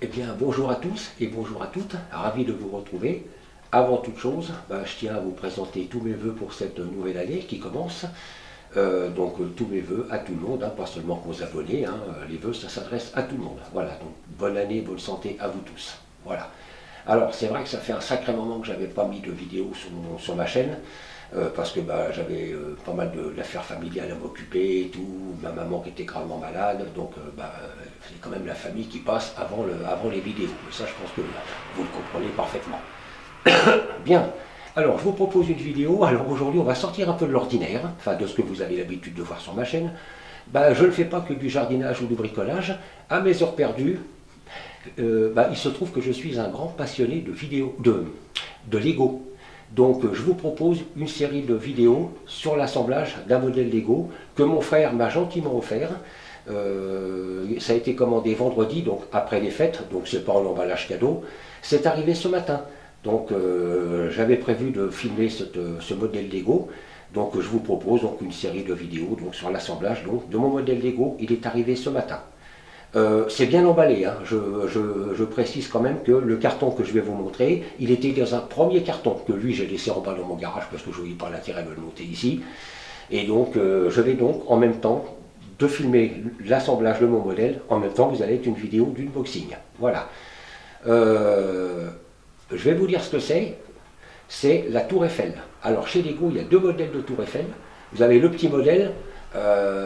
Eh bien, bonjour à tous et bonjour à toutes, ravi de vous retrouver. Avant toute chose, je tiens à vous présenter tous mes vœux pour cette nouvelle année qui commence. Tous mes vœux à tout le monde, pas seulement qu'aux abonnés, les vœux ça s'adresse à tout le monde. Voilà, donc bonne année, bonne santé à vous tous. Voilà. Alors c'est vrai que ça fait un sacré moment que j'avais pas mis de vidéo sur ma chaîne, parce que j'avais pas mal d'affaires familiales à m'occuper et tout, ma maman qui était gravement malade, donc c'est quand même la famille qui passe avant les vidéos. Et ça je pense que vous le comprenez parfaitement. Bien, alors je vous propose une vidéo. Alors aujourd'hui on va sortir un peu de l'ordinaire, enfin de ce que vous avez l'habitude de voir sur ma chaîne. Je ne fais pas que du jardinage ou du bricolage. À mes heures perdues, il se trouve que je suis un grand passionné de Lego. Donc je vous propose une série de vidéos sur l'assemblage d'un modèle Lego que mon frère m'a gentiment offert. Ça a été commandé vendredi, donc après les fêtes, donc c'est pas en emballage cadeau. C'est arrivé ce matin. Donc j'avais prévu de filmer ce modèle Lego. Donc je vous propose donc une série de vidéos donc, sur l'assemblage de mon modèle Lego. Il est arrivé ce matin. C'est bien emballé, je précise quand même que le carton que je vais vous montrer, il était dans un premier carton que lui j'ai laissé en bas dans mon garage parce que je ne voyais pas l'intérêt de le monter ici. Et donc je vais donc en même temps de filmer l'assemblage de mon modèle, en même temps vous allez être une vidéo d'unboxing. Voilà. Je vais vous dire ce que c'est la Tour Eiffel. Alors chez Lego, il y a deux modèles de Tour Eiffel. Vous avez le petit modèle,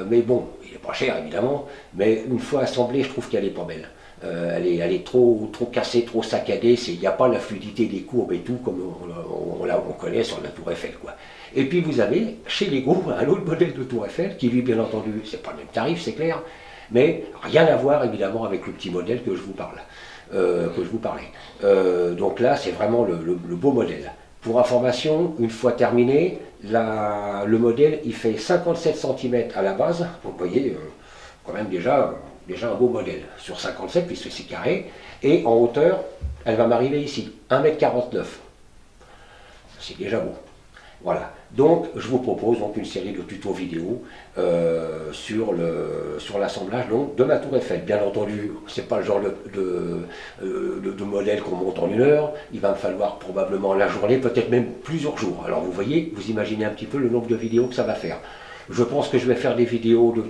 mais bon, il n'est pas cher évidemment, mais une fois assemblée, je trouve qu'elle n'est pas belle. Elle est trop cassée, trop saccadée, il n'y a pas la fluidité des courbes et tout, comme on connaît sur la Tour Eiffel, quoi. Et puis vous avez, chez Lego, un autre modèle de Tour Eiffel, qui lui, bien entendu, c'est pas le même tarif, c'est clair, mais rien à voir évidemment avec le petit modèle que je vous parle. Donc là, c'est vraiment le beau modèle. Pour information, une fois terminé, le modèle il fait 57 cm à la base. Vous voyez, quand même déjà un beau modèle. Sur 57, puisque c'est carré. Et en hauteur, elle va m'arriver ici, 1,49 m. C'est déjà beau. Voilà, donc je vous propose donc une série de tutos vidéo sur l'assemblage de ma tour Eiffel. Bien entendu, c'est pas le genre de modèle qu'on monte en une heure, il va me falloir probablement la journée, peut-être même plusieurs jours. Alors vous voyez, vous imaginez un petit peu le nombre de vidéos que ça va faire. Je pense que je vais faire des vidéos de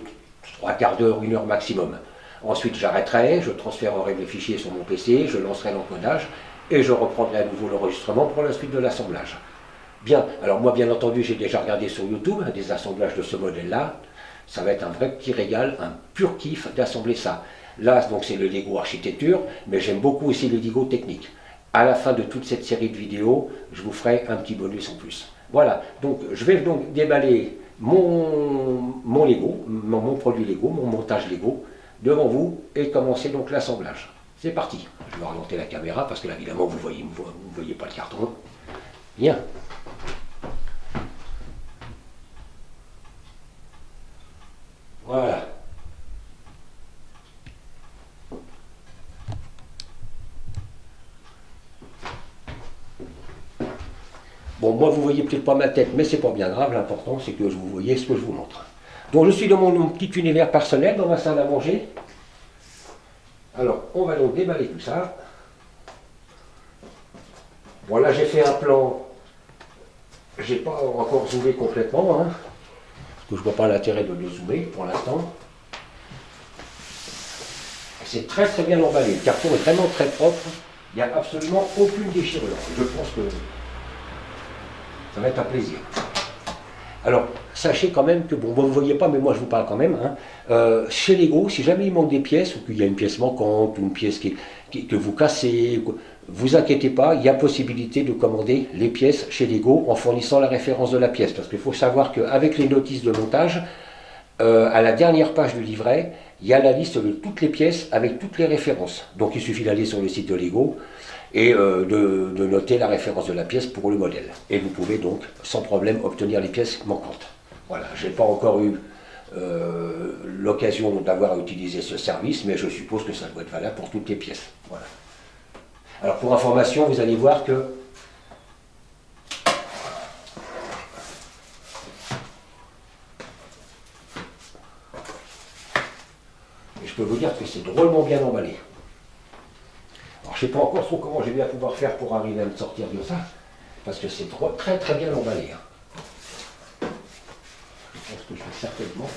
3/4 d'heure, 1 heure maximum. Ensuite j'arrêterai, je transférerai les fichiers sur mon PC, je lancerai l'encodage et je reprendrai à nouveau l'enregistrement pour la suite de l'assemblage. Bien, alors moi bien entendu j'ai déjà regardé sur YouTube des assemblages de ce modèle-là. Ça va être un vrai petit régal, un pur kiff d'assembler ça. Là donc c'est le Lego architecture, mais j'aime beaucoup aussi le Lego technique. À la fin de toute cette série de vidéos, je vous ferai un petit bonus en plus. Voilà, donc je vais donc déballer mon Lego, mon produit Lego, mon montage Lego, devant vous et commencer donc l'assemblage. C'est parti. Je vais orienter la caméra parce que là évidemment vous voyez pas le carton. Bien. Voilà. Bon, moi, vous voyez peut-être pas ma tête, mais c'est pas bien grave. L'important, c'est que vous voyez ce que je vous montre. Donc, je suis dans mon petit univers personnel, dans ma salle à manger. Alors, on va donc déballer tout ça. Bon, là, j'ai fait un plan. J'ai pas encore zoomé complètement, parce que je vois pas l'intérêt de le zoomer pour l'instant. C'est très très bien emballé. Le carton est vraiment très propre. Il n'y a absolument aucune déchirure. Je pense que ça va être un plaisir. Alors, sachez quand même que, bon, vous ne voyez pas, mais moi je vous parle quand même. Chez Lego, si jamais il manque des pièces, ou qu'il y a une pièce manquante, ou une pièce que vous cassez, vous inquiétez pas, il y a possibilité de commander les pièces chez Lego en fournissant la référence de la pièce. Parce qu'il faut savoir qu'avec les notices de montage, à la dernière page du livret, il y a la liste de toutes les pièces avec toutes les références. Donc il suffit d'aller sur le site de Lego et de noter la référence de la pièce pour le modèle. Et vous pouvez donc sans problème obtenir les pièces manquantes. Voilà, je n'ai pas encore eu l'occasion d'avoir utilisé ce service, mais je suppose que ça doit être valable pour toutes les pièces. Voilà. Alors pour information, vous allez voir que je peux vous dire que c'est drôlement bien emballé. Je ne sais pas encore trop comment je vais bien pouvoir faire pour arriver à me sortir de ça, parce que c'est très très bien emballé. Je pense que je vais certainement.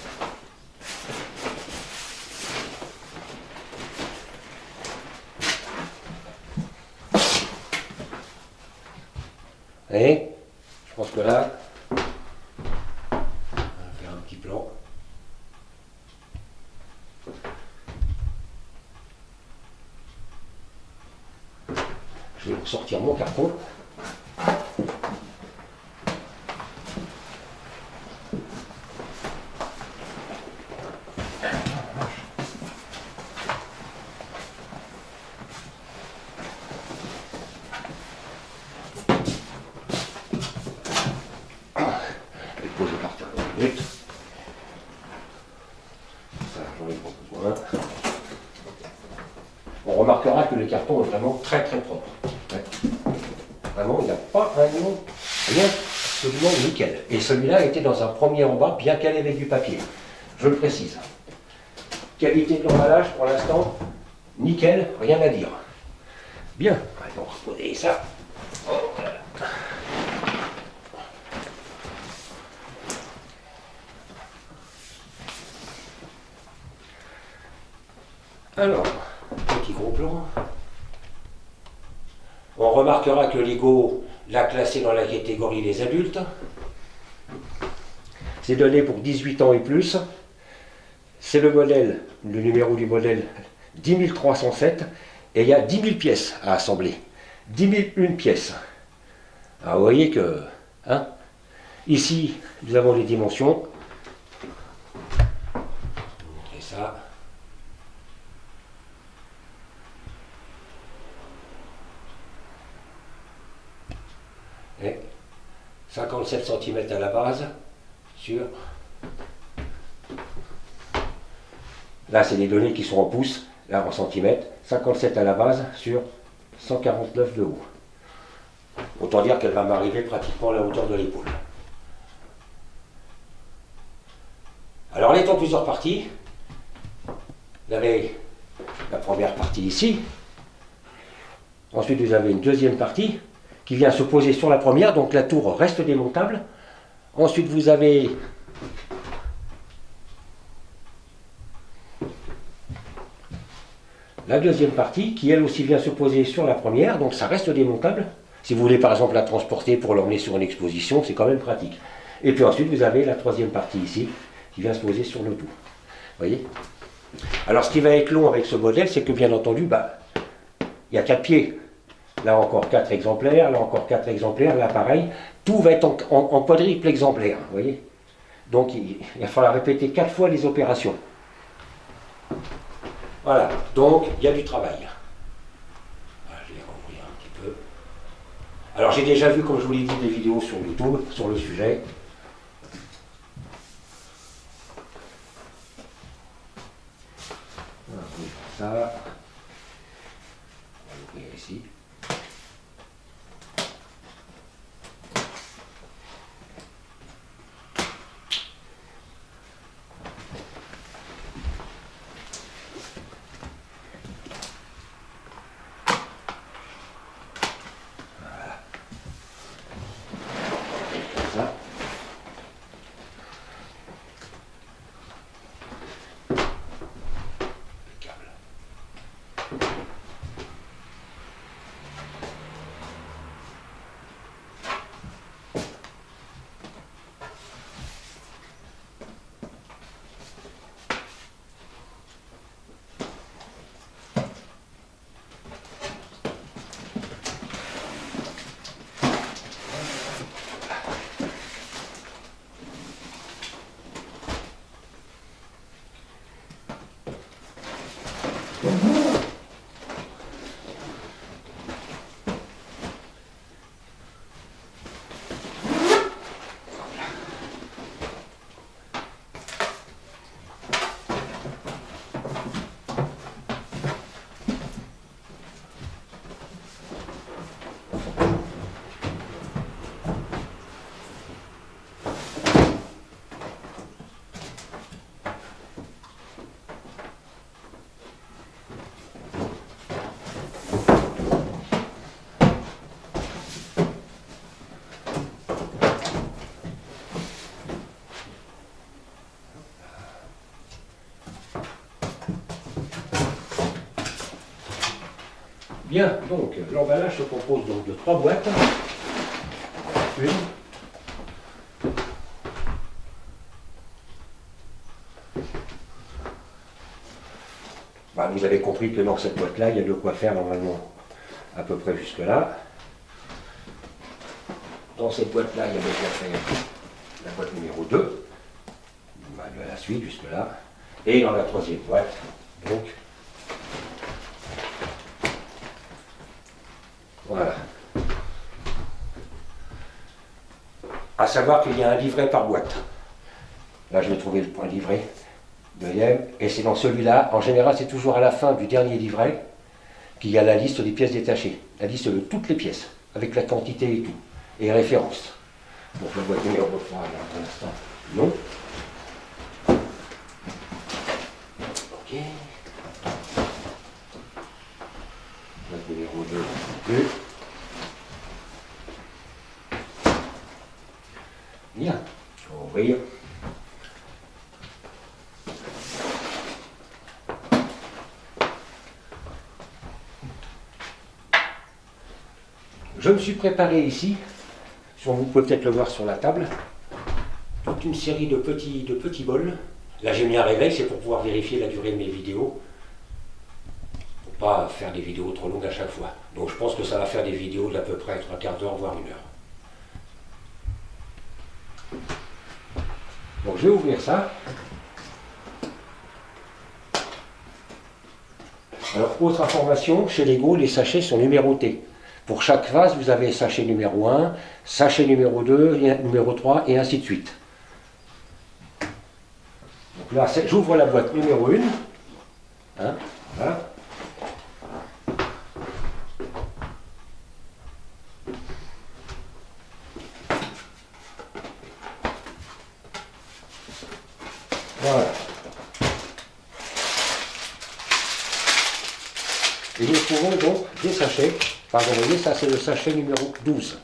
Et je pense que là, on va faire un petit plan. Je vais sortir mon carton. Je vais le poser par terre 2 minutes. Ça, j'en ai pas besoin. On remarquera que le carton est vraiment très très propre. Ouais. Vraiment, il n'y a pas un nom, rien, absolument nickel. Et celui-là était dans un premier emballage bien calé avec du papier. Je le précise. Qualité de l'emballage, pour l'instant, nickel, rien à dire. Bien, on va reposer ça. Oh, voilà. Alors, petit gros plan. On remarquera que Lego l'a classé dans la catégorie des adultes. C'est donné pour 18 ans et plus. C'est le modèle, le numéro du modèle 10307. Et il y a 10 000 pièces à assembler. 10 001 pièces. Alors vous voyez que, hein, ici, nous avons les dimensions. Et ça. Et 57 cm à la base sur. Là, c'est les données qui sont en pouces, là en centimètres. 57 à la base sur 149 de haut. Autant dire qu'elle va m'arriver pratiquement à la hauteur de l'épaule. Alors, elle est en plusieurs parties. Vous avez la première partie ici. Ensuite, vous avez une deuxième partie qui vient se poser sur la première, donc la tour reste démontable. Ensuite, vous avez la deuxième partie qui elle aussi vient se poser sur la première, donc ça reste démontable. Si vous voulez par exemple la transporter pour l'emmener sur une exposition, c'est quand même pratique. Et puis ensuite, vous avez la troisième partie ici qui vient se poser sur le tout. Vous voyez? Alors, ce qui va être long avec ce modèle, c'est que bien entendu, il y a 4 pieds. Là encore 4 exemplaires, là encore 4 exemplaires, là pareil. Tout va être en quadruple exemplaire, vous voyez. Donc il va falloir répéter 4 fois les opérations. Voilà, donc il y a du travail. Voilà, je vais rouvrir un petit peu. Alors j'ai déjà vu, comme je vous l'ai dit, des vidéos sur YouTube sur le sujet. On va ouvrir ça. On va l'ouvrir ici. Bien, donc l'emballage se compose donc de 3 boîtes. Une. Bah, vous avez compris que dans cette boîte-là, il y a de quoi faire normalement à peu près jusque-là. Dans cette boîte-là, il y a de quoi faire la boîte numéro 2. Bah, de la suite jusque-là. Et dans la 3e boîte, donc, voilà. À savoir qu'il y a un livret par boîte. Là, je vais trouver le point livret. Deuxième, et c'est dans celui-là, en général, c'est toujours à la fin du dernier livret qu'il y a la liste des pièces détachées. La liste de toutes les pièces, avec la quantité et tout, et référence. Donc la boîte numéro 3, là, pour l'instant, non. Ok. Boîte numéro 2, non plus. Bien, on va ouvrir. Je me suis préparé ici, vous pouvez peut-être le voir sur la table, toute une série de petits bols. Là j'ai mis un réveil, c'est pour pouvoir vérifier la durée de mes vidéos. Pour pas faire des vidéos trop longues à chaque fois. Donc je pense que ça va faire des vidéos d'à peu près 3/4 d'heure, voire 1 heure. Donc je vais ouvrir ça. Alors autre information, chez Lego, les sachets sont numérotés. Pour chaque vase, vous avez sachet numéro 1, sachet numéro 2, numéro 3, et ainsi de suite. Donc là, j'ouvre la boîte numéro 1. Hein, voilà. Voilà. Et nous trouvons donc des sachets. Pardon, vous voyez, ça c'est le sachet numéro 12.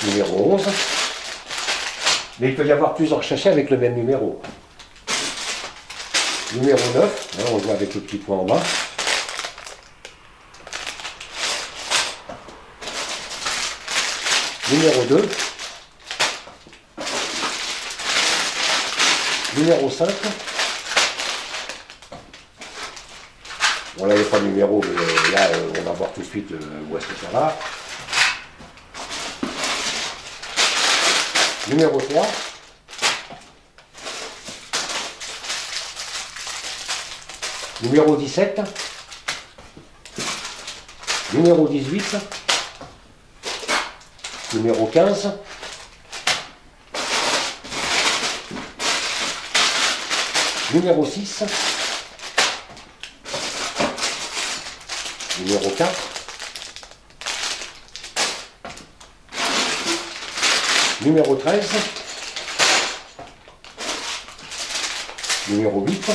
Numéro 11. Mais il peut y avoir plusieurs sachets avec le même numéro. Numéro 9, hein, on voit avec le petit point en bas. Numéro 2. Numéro 5. Bon, là, il n'y a pas de numéro, mais là, on va voir tout de suite où est-ce que ça va. Numéro 3. Numéro 17. Numéro 18. Numéro 15. Numéro 6. Numéro 4. Numéro 13. Numéro 8.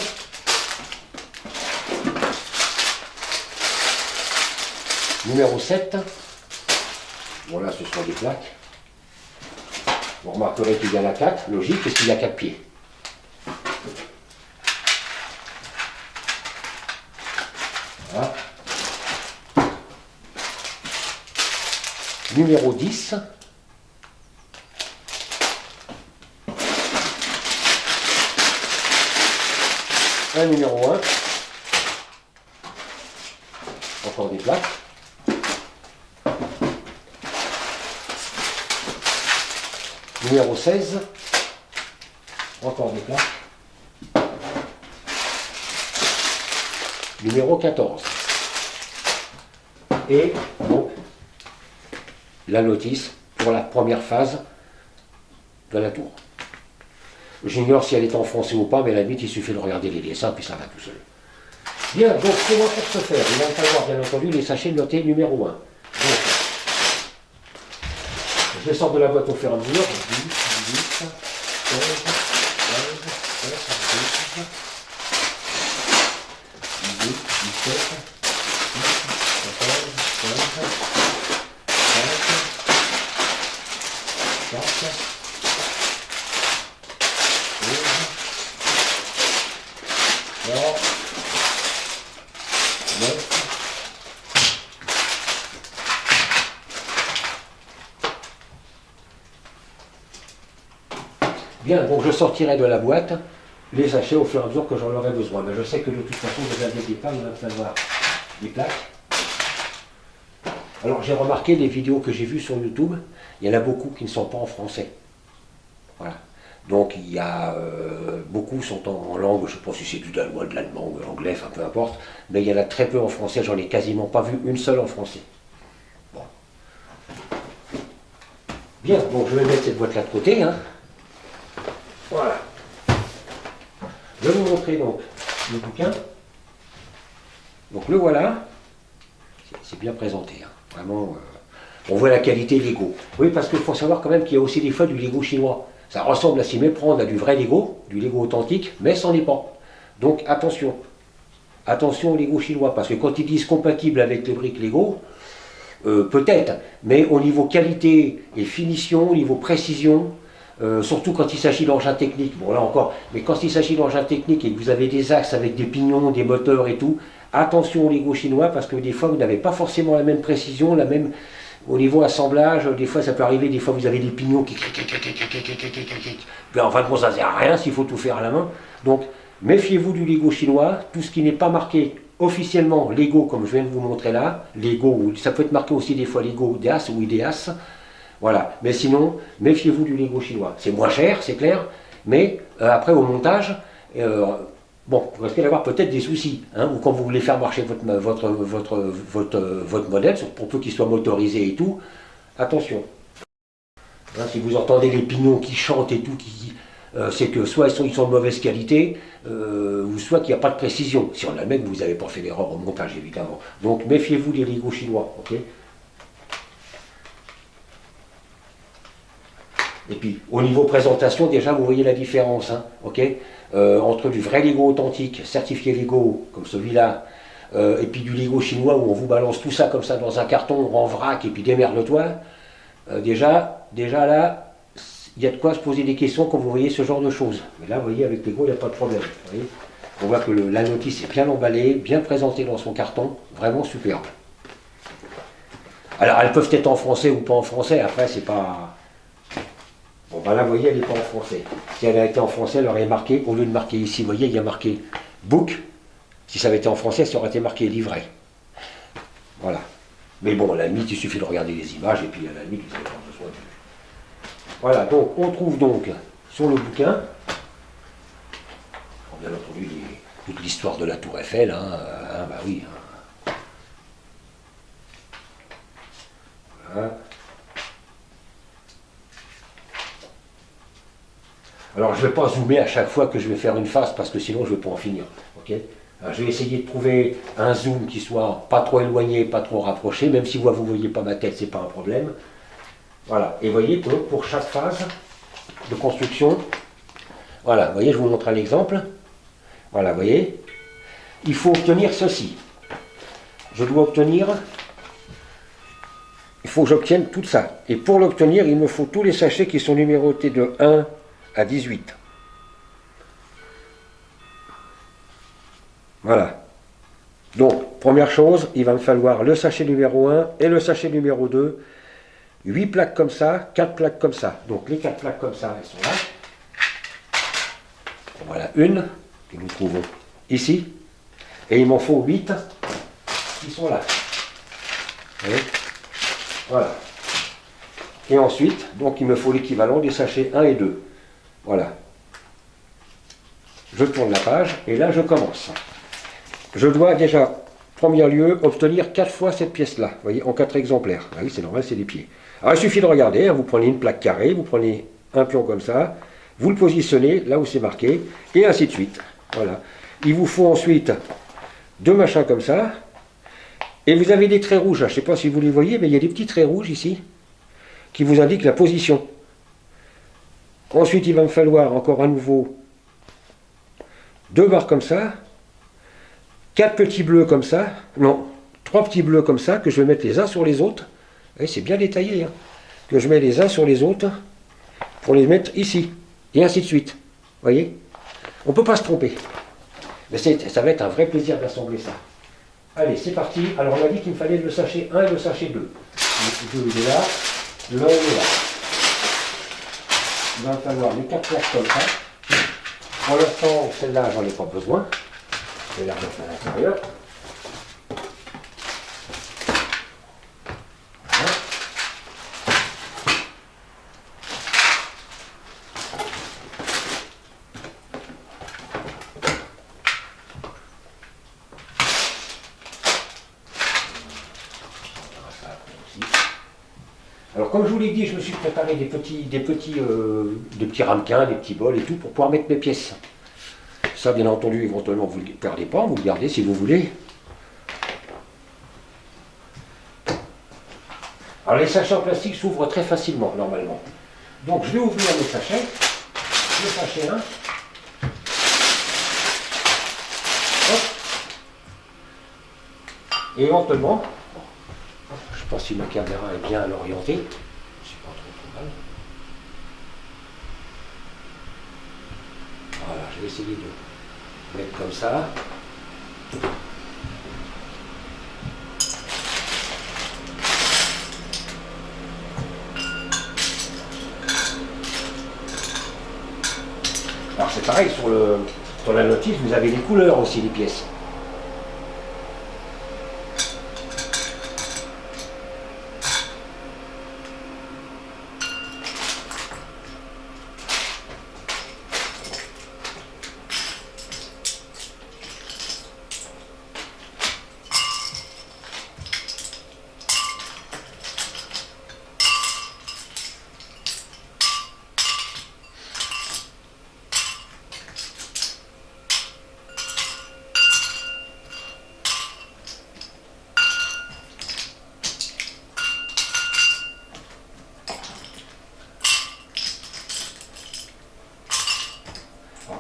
Numéro 7. Voilà, ce sont des plaques. Vous remarquerez qu'il y en a 4, logique, parce qu'il y a 4 pieds. Voilà. Numéro 10. Un numéro 1. Encore des plaques. Numéro 16. Encore des plaques. Numéro 14. Et donc, la notice pour la première phase de la tour. J'ignore si elle est en français ou pas, mais à la limite, il suffit de regarder les dessins, puis ça va tout seul. Bien, donc comment pour ce faire? Il va falloir, bien entendu, les sachets notés numéro 1. Donc, je les sors de la boîte au fur et à mesure. 10, 18, 16, 15, 16, 17, 18, 17, 14, 15, 16, 4, Alors, 9. Bien, donc je sortirai de la boîte les sachets au fur et à mesure que j'en aurai besoin. Mais je sais que de toute façon, déjà dès le départ, il va falloir des plaques. Alors j'ai remarqué les vidéos que j'ai vues sur YouTube, il y en a beaucoup qui ne sont pas en français. Voilà. Donc il y a beaucoup sont en langue, je ne sais pas si c'est du danois, de l'allemand, de l'anglais, enfin peu importe, mais il y en a très peu en français, j'en ai quasiment pas vu une seule en français. Bon. Bien, donc je vais mettre cette boîte là de côté. Hein. Voilà. Je vais vous montrer donc le bouquin. Donc le voilà. C'est bien présenté. Hein. Vraiment, on voit la qualité Lego. Oui, parce qu'il faut savoir quand même qu'il y a aussi des fois du Lego chinois. Ça ressemble à s'y méprendre à du vrai Lego, du Lego authentique, mais c'en est pas. Donc attention. Attention au Lego chinois, parce que quand ils disent compatible avec les briques Lego, peut-être, mais au niveau qualité et finition, au niveau précision, surtout quand il s'agit d'engins techniques, bon là encore, mais quand il s'agit d'engins techniques et que vous avez des axes avec des pignons, des moteurs et tout, attention au Lego chinois parce que des fois vous n'avez pas forcément la même précision, la même au niveau assemblage, des fois ça peut arriver, des fois vous avez des pignons qui puis en fin de compte ça ne sert à rien s'il faut tout faire à la main. Donc méfiez-vous du Lego chinois, tout ce qui n'est pas marqué officiellement Lego comme je viens de vous montrer là, Lego, ça peut être marqué aussi des fois Lego DEAS ou IDEAS. Voilà, mais sinon, méfiez-vous du Lego chinois. C'est moins cher, c'est clair, mais après au montage, bon, vous risquez d'avoir peut-être des soucis, hein, ou quand vous voulez faire marcher votre modèle, pour peu qu'il soit motorisé et tout, attention. Hein, si vous entendez les pignons qui chantent et tout, c'est que soit ils sont de mauvaise qualité, ou soit qu'il n'y a pas de précision. Si on admet que vous n'avez pas fait l'erreur au montage, évidemment. Donc méfiez-vous des Lego chinois, ok ? Et puis, au niveau présentation, déjà, vous voyez la différence, hein, okay, entre du vrai Lego authentique, certifié Lego, comme celui-là, et puis du Lego chinois où on vous balance tout ça comme ça dans un carton en vrac et puis démerde-toi. Déjà là, il y a de quoi se poser des questions quand vous voyez ce genre de choses. Mais là, vous voyez, avec Lego, il n'y a pas de problème. Vous voyez, on voit que la notice est bien emballée, bien présentée dans son carton, vraiment superbe. Alors, elles peuvent être en français ou pas en français, après, c'est pas... Bon, ben là, vous voyez, elle n'est pas en français. Si elle avait été en français, elle aurait marqué, au lieu de marquer ici, vous voyez, il y a marqué book. Si ça avait été en français, ça aurait été marqué livret. Voilà. Mais bon, à la limite, il suffit de regarder les images, et puis à la limite, vous n'avez pas besoin de... Voilà, donc, on trouve donc, sur le bouquin, bien entendu, toute l'histoire de la Tour Eiffel, hein, bah oui. Hein. Voilà. Alors je ne vais pas zoomer à chaque fois que je vais faire une face parce que sinon je ne vais pas en finir. Okay, alors, je vais essayer de trouver un zoom qui soit pas trop éloigné, pas trop rapproché, même si vous ne voyez pas ma tête, c'est pas un problème. Voilà, et vous voyez que pour chaque phase de construction, voilà, vous voyez, je vous montre un exemple. Voilà, vous voyez, il faut obtenir ceci. Je dois obtenir, il faut que j'obtienne tout ça. Et pour l'obtenir, il me faut tous les sachets qui sont numérotés de 1 à 18. Voilà. Donc, première chose, il va me falloir le sachet numéro 1 et le sachet numéro 2. 8 plaques comme ça, 4 plaques comme ça. Donc, les 4 plaques comme ça, elles sont là. Voilà une que nous trouvons ici. Et il m'en faut 8 qui sont là. Voilà. Et ensuite, donc, il me faut l'équivalent des sachets 1 et 2. Voilà. Je tourne la page et là je commence. Je dois déjà, premier lieu, obtenir 4 fois cette pièce-là. Vous voyez, en 4 exemplaires. Ah oui, c'est normal, c'est des pieds. Alors il suffit de regarder, hein, vous prenez une plaque carrée, vous prenez un pion comme ça, vous le positionnez là où c'est marqué, et ainsi de suite. Voilà. Il vous faut ensuite 2 machins comme ça, et vous avez des traits rouges. Je ne sais pas si vous les voyez, mais il y a des petits traits rouges ici, qui vous indiquent la position. Ensuite, il va me falloir encore à nouveau 2 barres comme ça, 4 petits bleus comme ça, non, 3 petits bleus comme ça, que je vais mettre les uns sur les autres. Et c'est bien détaillé, hein, que je mets les uns sur les autres pour les mettre ici, et ainsi de suite. Vous voyez? On ne peut pas se tromper. Mais ça va être un vrai plaisir d'assembler ça. Allez, c'est parti. Alors on a dit qu'il me fallait le sachet 1 et le sachet 2. Le 2 il est là, l'un il est là. Il va me falloir les 4 plaques comme ça. Pour l'instant, celle-là, j'en ai pas besoin. Je vais la remettre à l'intérieur. Voilà. Alors comme je vous l'ai dit, je me suis préparé des petits ramequins, des petits bols et tout pour pouvoir mettre mes pièces. Ça, bien entendu, éventuellement, vous ne le perdez pas, vous le gardez si vous voulez. Alors les sachets en plastique s'ouvrent très facilement, normalement. Donc je vais ouvrir mes sachets. Le sachet 1. Hop. Et éventuellement, je ne sais pas si ma caméra est bien orientée. C'est pas trop mal. Voilà, je vais essayer de mettre comme ça. Alors c'est pareil, sur la notice, vous avez les couleurs aussi, les pièces.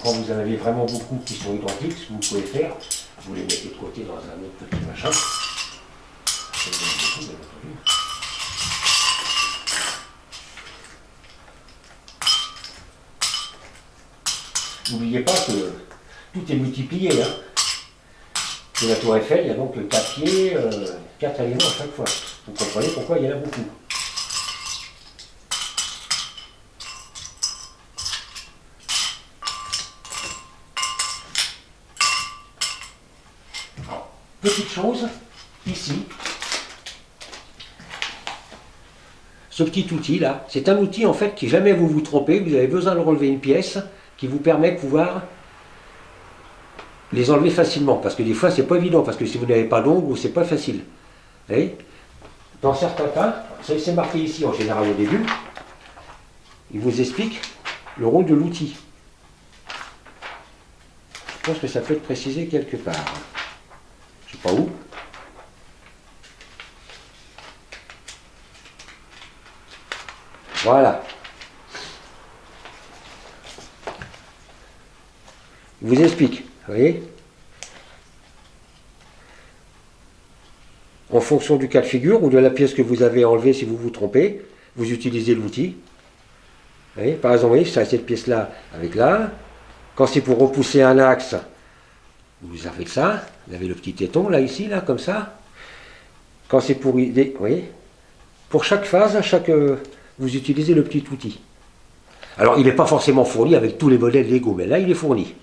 Quand vous en avez vraiment beaucoup qui sont identiques, ce que vous pouvez faire, vous les mettez de côté dans un autre petit machin. N'oubliez pas que tout est multiplié. Hein. Sur la tour Eiffel, il y a donc 4 pieds, 4 éléments à chaque fois. Vous comprenez pourquoi il y en a beaucoup. Petite chose, ici, ce petit outil là, c'est un outil en fait qui jamais vous vous trompez, vous avez besoin de relever une pièce qui vous permet de pouvoir les enlever facilement, parce que des fois c'est pas évident, parce que si vous n'avez pas d'ongle, c'est pas facile. Vous voyez, dans certains cas, c'est marqué ici en général au début, il vous explique le rôle de l'outil. Je pense que ça peut être précisé quelque part. Je sais pas où. Voilà. Il vous explique, vous voyez. En fonction du cas de figure ou de la pièce que vous avez enlevée, si vous vous trompez, vous utilisez l'outil. Vous voyez, par exemple, vous voyez, cette pièce-là avec là. Quand c'est pour repousser un axe, vous avez ça, vous avez le petit téton là, ici, là, comme ça. Quand c'est pour... Vous voyez, pour chaque phase, vous utilisez le petit outil. Alors, il n'est pas forcément fourni avec tous les modèles Lego, mais là, il est fourni.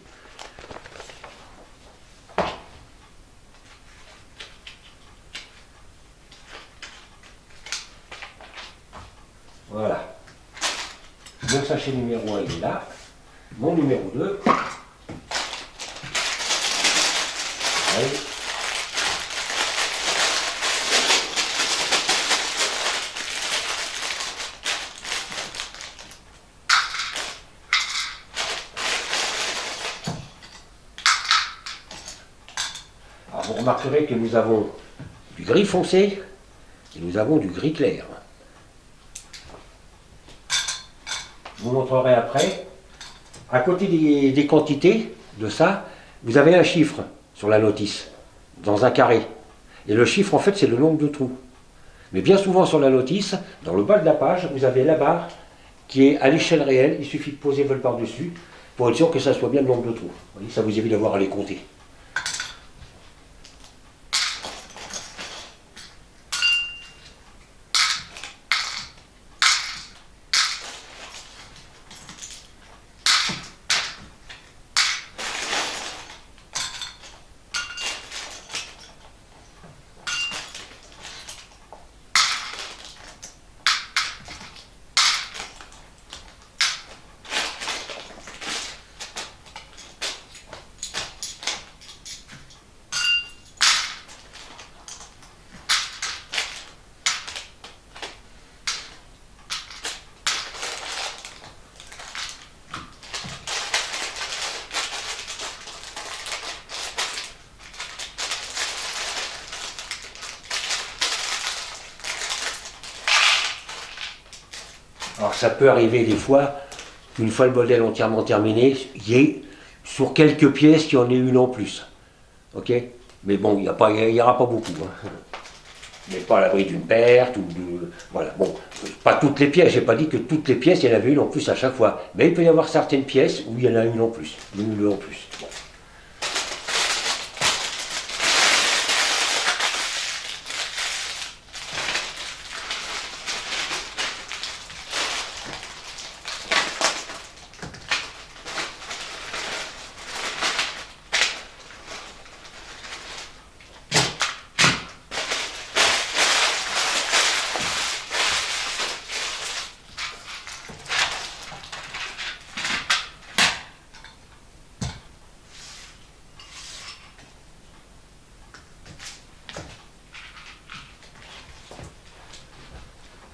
Voilà. Mon sachet numéro 1, il est là. Mon numéro 2. Allez. Alors vous remarquerez que nous avons du gris foncé et nous avons du gris clair. Je vous montrerai après. À côté des quantités de ça, vous avez un chiffre sur la notice, dans un carré. Et le chiffre, en fait, c'est le nombre de trous. Mais bien souvent sur la notice, dans le bas de la page, vous avez la barre qui est à l'échelle réelle. Il suffit de poser votre barre dessus pour être sûr que ça soit bien le nombre de trous. Vous voyez, ça vous évite d'avoir à les compter. Alors ça peut arriver des fois, une fois le modèle entièrement terminé, il y ait sur quelques pièces, il y en ait une en plus. Ok? Mais bon, il n'y aura pas beaucoup. Hein. Mais pas à l'abri d'une perte ou de. Voilà. Bon, pas toutes les pièces, j'ai pas dit que toutes les pièces, il y en avait une en plus à chaque fois. Mais il peut y avoir certaines pièces où il y en a une en plus. Une ou deux en plus. Bon.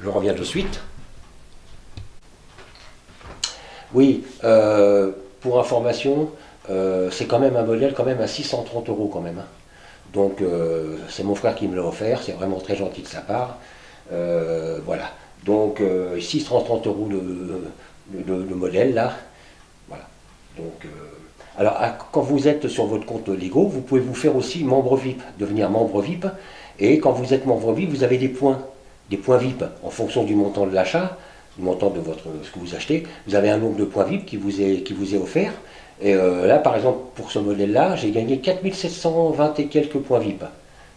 Je reviens de suite. Oui, pour information, c'est quand même un modèle quand même à 630 € quand même. Hein. Donc c'est mon frère qui me l'a offert, c'est vraiment très gentil de sa part. Voilà. Donc 630 € le modèle là. Voilà. Donc alors quand vous êtes sur votre compte Lego, vous pouvez vous faire aussi membre VIP, devenir membre VIP. Et quand vous êtes membre VIP, vous avez des points VIP en fonction du montant de l'achat, du montant de ce que vous achetez. Vous avez un nombre de points VIP qui vous est offert. Et là, par exemple, pour ce modèle-là, j'ai gagné 4720 et quelques points VIP.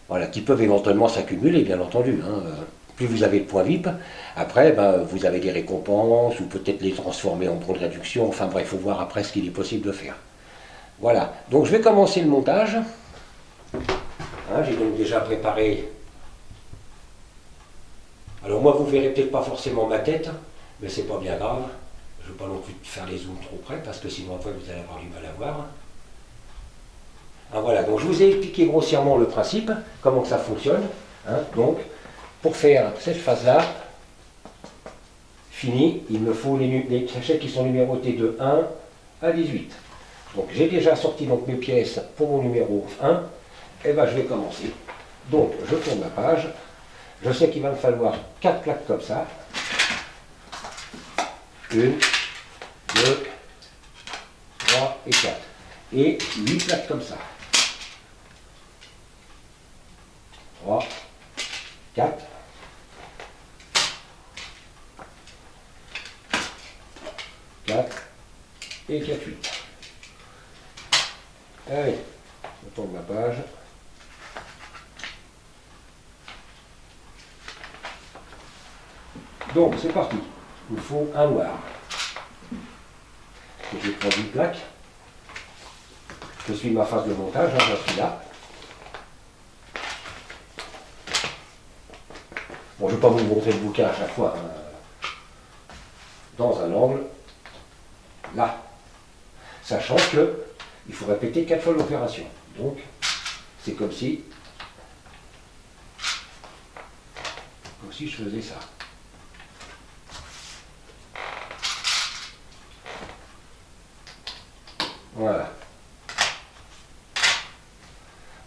Voilà, qui peuvent éventuellement s'accumuler, bien entendu. Hein. Plus vous avez de points VIP, après, ben, vous avez des récompenses, ou peut-être les transformer en bons de réduction. Enfin bref, il faut voir après ce qu'il est possible de faire. Voilà, donc je vais commencer le montage. Hein, j'ai donc déjà préparé. Alors moi, vous verrez peut-être pas forcément ma tête, mais c'est pas bien grave. Je ne veux pas non plus faire les zooms trop près, parce que sinon après vous allez avoir du mal à voir. Ah, voilà, donc je vous ai expliqué grossièrement le principe, comment que ça fonctionne. Hein. Donc, pour faire cette phase-là, fini, il me faut les sachets qui sont numérotés de 1 à 18. Donc j'ai déjà sorti donc mes pièces pour mon numéro 1, et bien je vais commencer. Donc je tourne ma page. Je sais qu'il va me falloir 4 plaques comme ça. 1, 2, 3 et 4. Et 8 plaques comme ça. 3, 4. 4 et 4, 8. Allez, je tourne ma page. Donc, c'est parti. Il me faut un noir. Je prends 10 plaques. Je suis ma phase de montage, hein, je suis là. Bon, je ne vais pas vous montrer le bouquin à chaque fois. Hein. Dans un angle, là. Sachant que il faut répéter 4 fois l'opération. Donc, c'est comme si je faisais ça. Voilà.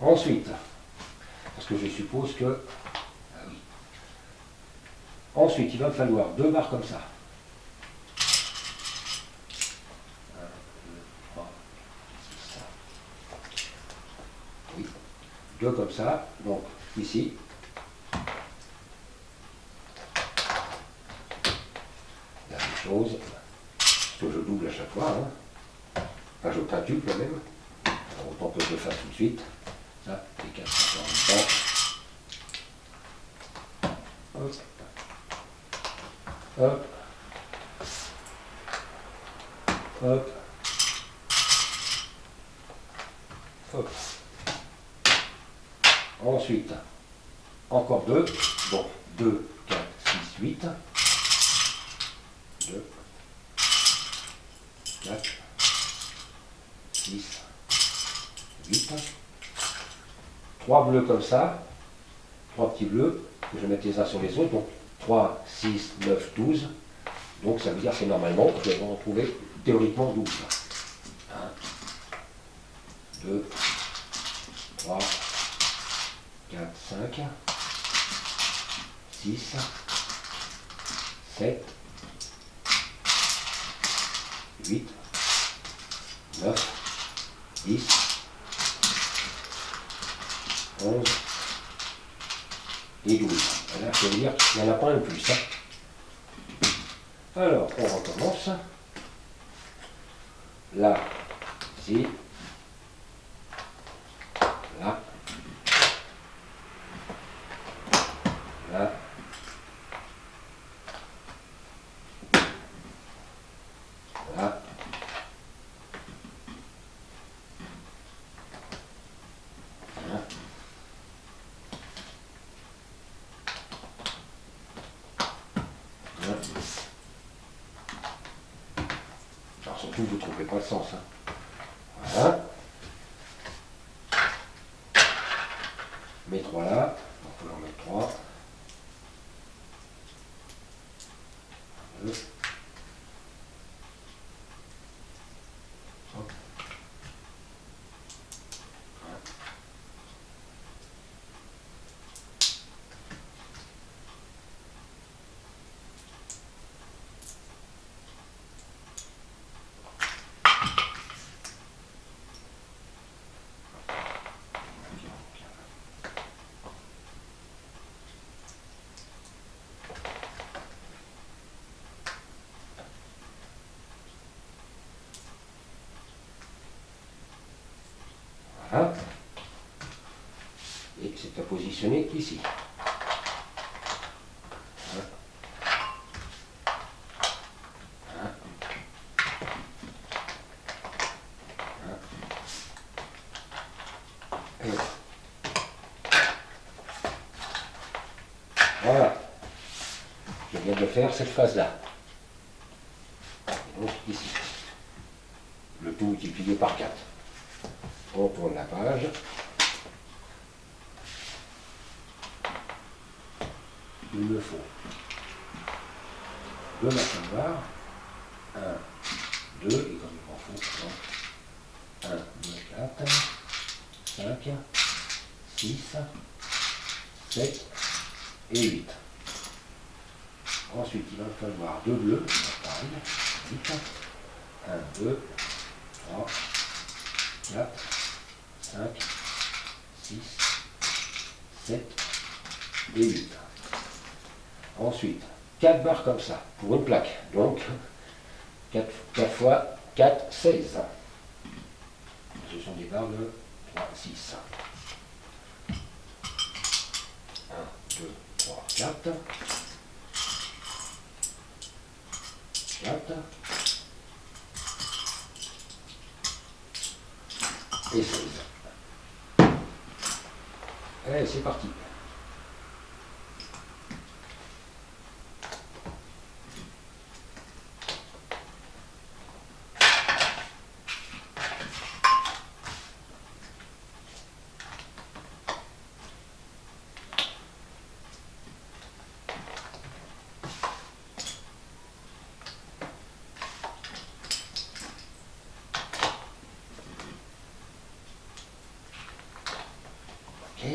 Ensuite, parce que je suppose que... Ah oui. Ensuite, il va me falloir 2 barres comme ça. 1, 2, 3, 6, 7. Oui. 2 comme ça. Donc, ici. La même chose. Parce que je double à chaque fois. Hein. Enfin, je quintuple même. Alors, autant que je le fasse tout de suite. Ça, les 4 en même temps. Hop. Hop. Hop. Hop. Ensuite, encore 2. Donc, 2, 4, 6, 8. 2, 4, 6, 8. 3 bleus comme ça. 3 petits bleus. Que je vais mettre les uns sur les autres. Donc, 3, 6, 9, 12. Donc, ça veut dire que normalement, je vais en retrouver théoriquement 12. 1, 2, 3, 4, 5, 6, 7, 8, 9, 10, 11 et 12. Voilà, je veux dire qu'il n'y en a pas un de plus. Hein. Alors, on recommence. Là, ici, là, là, là, là. Alors surtout, vous ne trouvez pas le sens. Hein. Voilà. Mes 3 là, on peut en mettre 3. 2. Hop. Voilà. Et c'est à positionner ici. Voilà. Voilà. Voilà. Et voilà. Je viens de faire cette phase-là. Donc ici. Le tout multiplié par 4. On tourne la page. Il me faut 2 matoires. 1, 2, et comme il m'en faut, 1, 2, 4, 5, 6, 7 et 8. Ensuite, il va falloir 2 bleus, pareil, 8, 1, 2, 3, 4, 5, 6, 7 et 8. Ensuite, 4 barres comme ça, pour une plaque. Donc, 4 fois 4, 16. Ce sont des barres de 3, 6. 1, 2, 3, 4. 4. Et 16. Allez, c'est parti. Ok.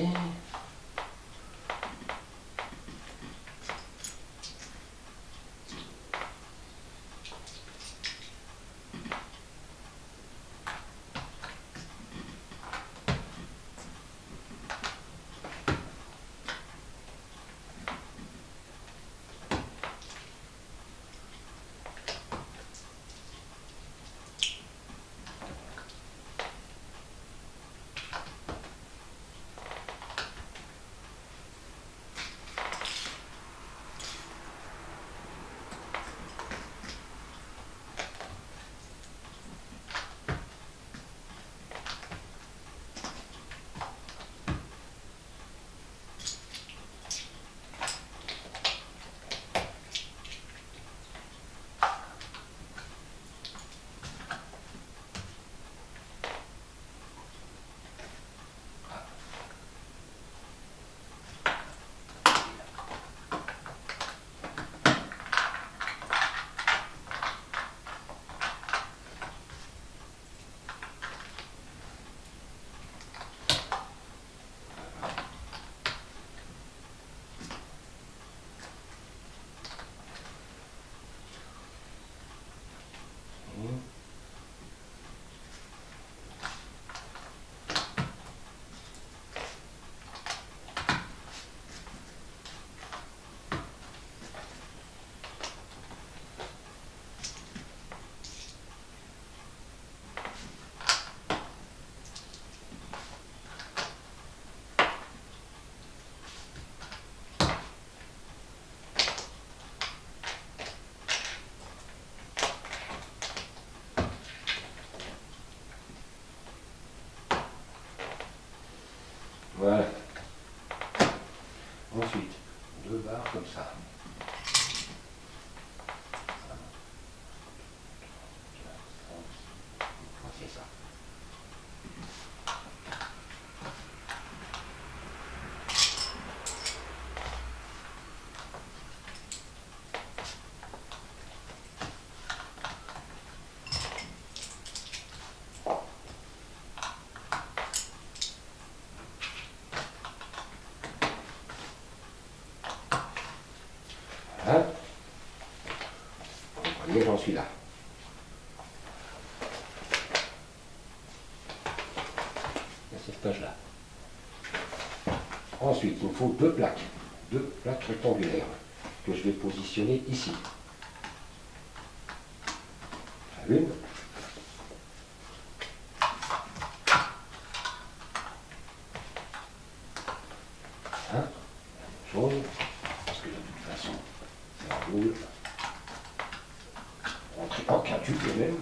celui-là. À cette page-là. Ensuite, il me faut deux plaques rectangulaires que je vais positionner ici. Une. Jaune, parce que de toute façon, c'est un boule. En quintuple même.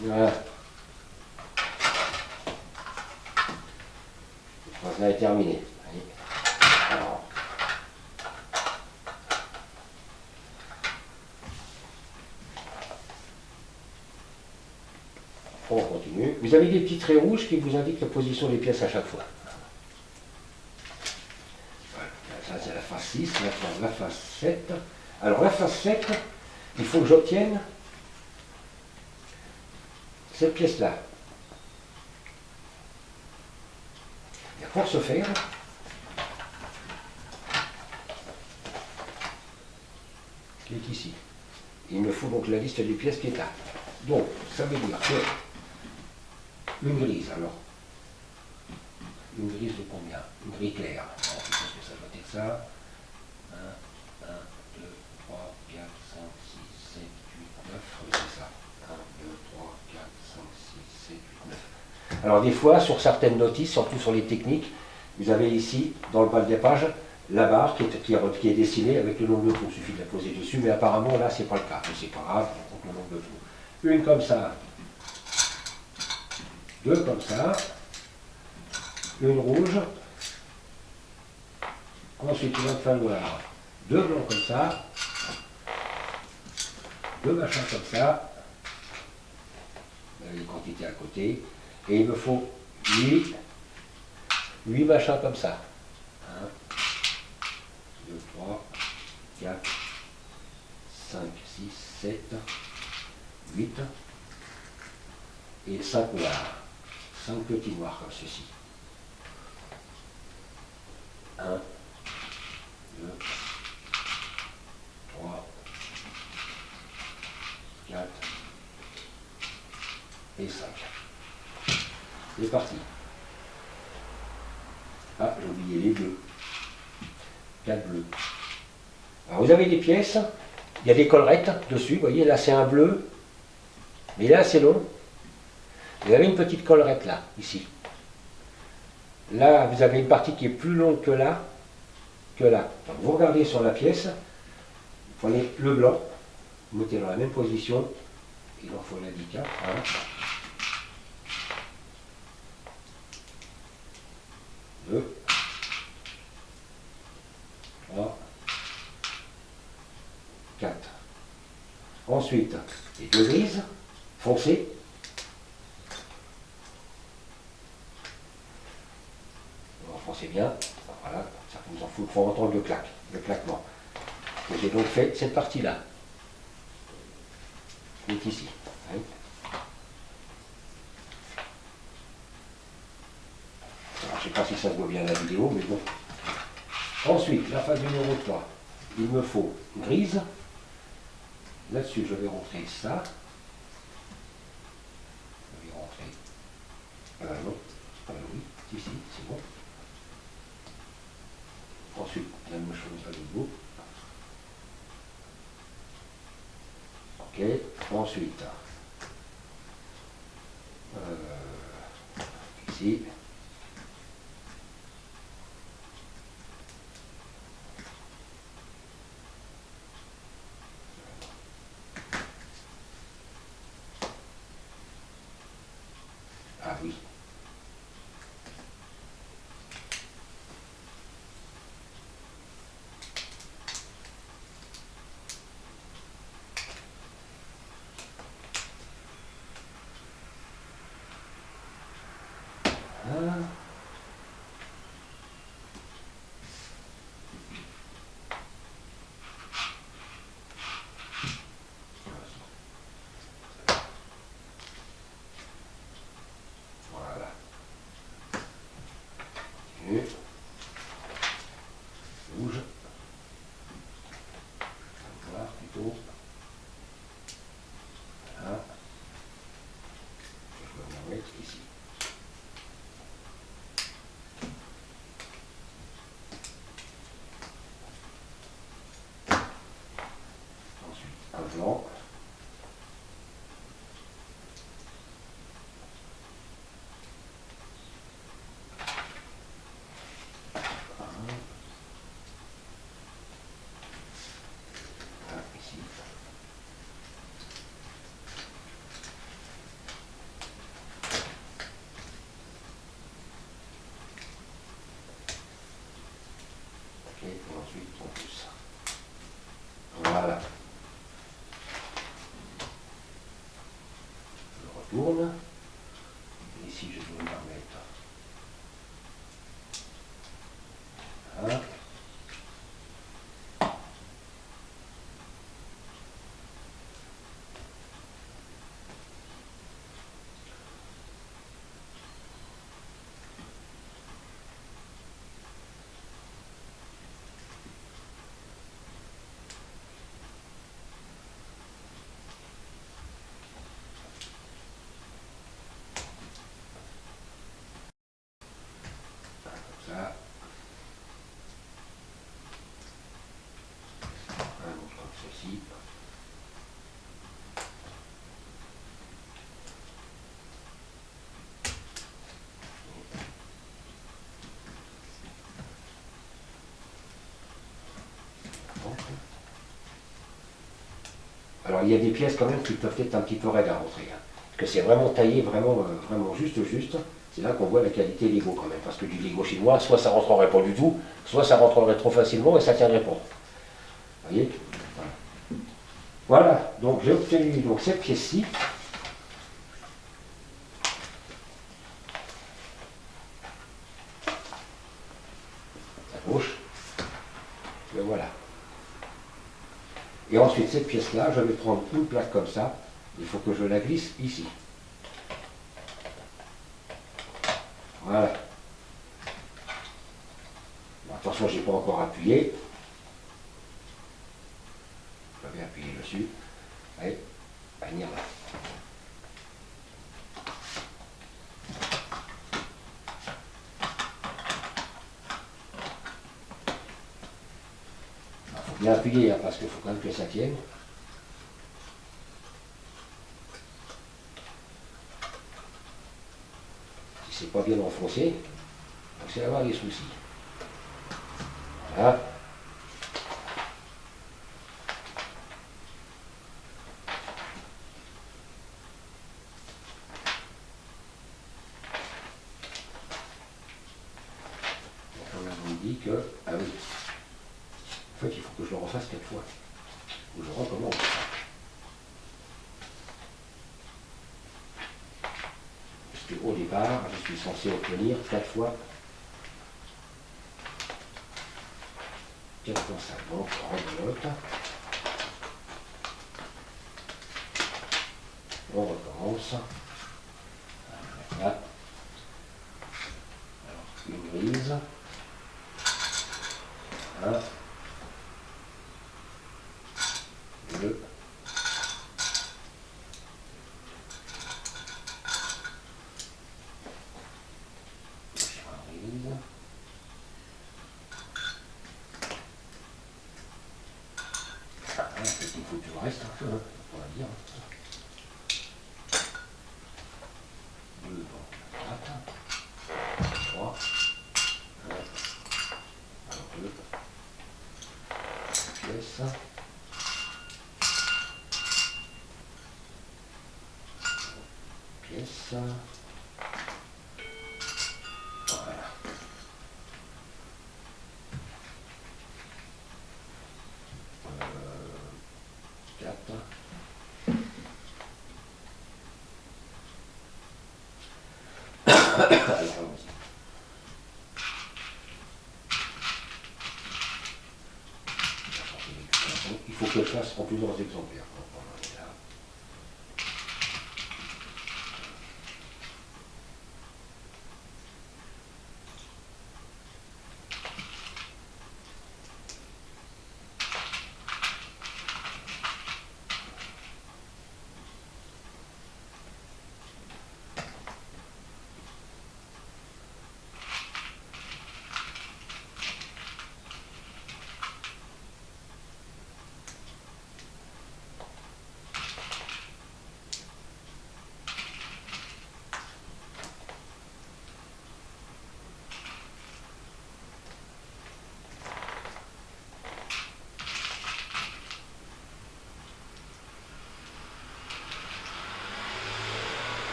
Voilà. Ça est terminé. Allez. Alors. On continue. Vous avez des petits traits rouges qui vous indiquent la position des pièces à chaque fois. Voilà. Ça c'est la face 6, la face 7. Alors la face 7, il faut que j'obtienne cette pièce-là. Et pour ce faire, qui est ici, il me faut donc la liste des pièces qui est là. Donc, ça veut dire que une grise, alors, une grise de combien? Une gris claire. Alors, je pense que ça doit être ça. 1, 2, 3, 4, 5, 6, 7, 8, 9. Oui, c'est ça. 1, 2, 3, 4, 5, 6, 7, 8, 9. Alors des fois, sur certaines notices, surtout sur les techniques, vous avez ici, dans le bas des pages, la barre qui est dessinée avec le nombre de trous. Il suffit de la poser dessus, mais apparemment là, c'est pas le cas. Mais c'est pas grave, on compte le nombre de trous. Une comme ça, deux comme ça, une rouge, ensuite une autre fin noire, deux blancs comme ça, deux machins comme ça, les quantités à côté, et il me faut 8 machins comme ça. 1, 2, 3, 4, 5, 6, 7, 8 et 5 noirs. 5 petits noirs comme ceci. 1, 2, 3, 4 et 5. C'est parti. Ah, j'ai oublié les bleus. 4 bleus. Alors vous avez des pièces, il y a des collerettes dessus, vous voyez, là c'est un bleu, mais là c'est long. Vous avez une petite collerette là, ici. Là, vous avez une partie qui est plus longue que là, Donc vous regardez sur la pièce, vous prenez le blanc, vous mettez dans la même position, il en faut l'handicap. Voilà. 2, 3, 4. Ensuite, les deux grises, foncées. Enfoncez bien, voilà, ça vous en fout, il faut entendre le claquement. Et j'ai donc fait cette partie-là, qui est ici. Hein. Alors, je ne sais pas si ça se voit bien à la vidéo, mais bon. Ensuite, la phase numéro 3, il me faut grise. Là-dessus, je vais rentrer ça. Je vais rentrer. Non, oui, si, c'est bon. Ensuite, la même chose à nouveau. Ok, ensuite, ici. Ah oui. Et ensuite on pousse. Voilà. Je retourne. Ici je dois me remettre. Voilà. Comme ça. Un autre comme ceci. Alors il y a des pièces quand même qui peuvent être un petit peu raides à rentrer. Hein. Parce que c'est vraiment taillé, vraiment juste. C'est là qu'on voit la qualité Lego quand même. Parce que du Lego chinois, soit ça rentrerait pas du tout, soit ça rentrerait trop facilement et ça tiendrait pas. Vous voyez? Voilà, donc j'ai obtenu donc, cette pièce-ci. À gauche. Et voilà. Et ensuite, cette pièce-là, je vais prendre une plaque comme ça. Il faut que je la glisse ici. Voilà. Bon, attention, je n'ai pas encore appuyé. Je vais appuyer dessus. Allez, venir là. Il faut bien appuyer, hein, parce qu'il faut quand même que ça tienne. Si c'est pas bien enfoncé, c'est avoir des soucis. Voilà. On me dit que, ah oui, en fait il faut que je le refasse 4 fois. Ou je recommence. Parce qu'au départ, je suis censé obtenir 4 fois 4 fois 5. Donc on rebelote. On recommence. Voilà. Alors, une grise. Voilà. Deux. Grise. Ah, peut-être qu'il faut que je reste un peu, hein, on va dire. 2 dans 4. 3. 2. Pièce. Pièce. Voilà. Quatre. Il faut que je fasse en plusieurs exemplaires.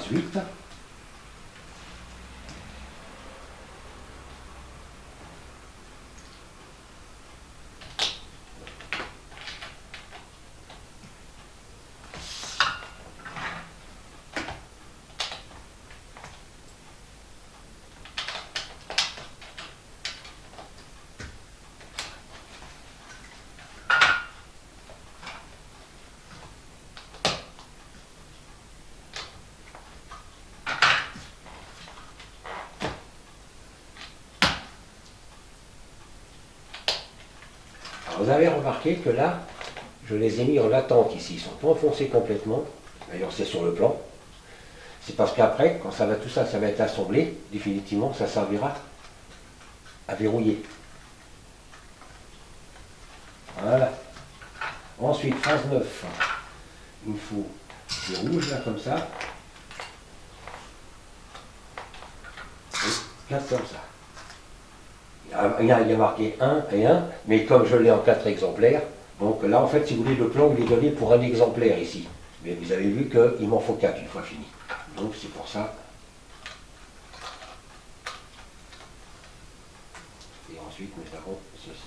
phrase 8. Vous avez remarqué que là, je les ai mis en attente ici, ils sont pas enfoncés complètement. D'ailleurs, c'est sur le plan. C'est parce qu'après, quand ça va tout ça, ça va être assemblé, définitivement, ça servira à verrouiller. Voilà. Ensuite, phrase 9. Il me faut du rouge là comme ça. Et 4 comme ça. Il y a marqué 1 et 1, mais comme je l'ai en 4 exemplaires, donc là en fait si vous voulez le plan il est donné pour un exemplaire ici. Mais vous avez vu qu'il m'en faut 4 une fois fini. Donc c'est pour ça. Et ensuite nous avons ceci.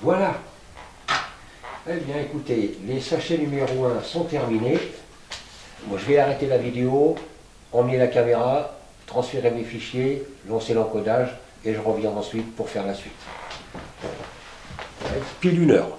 Voilà. Eh bien écoutez, les sachets numéro 1 sont terminés. Moi je vais arrêter la vidéo, emmener la caméra, transférer mes fichiers, lancer l'encodage et je reviens ensuite pour faire la suite. Pile 1 heure.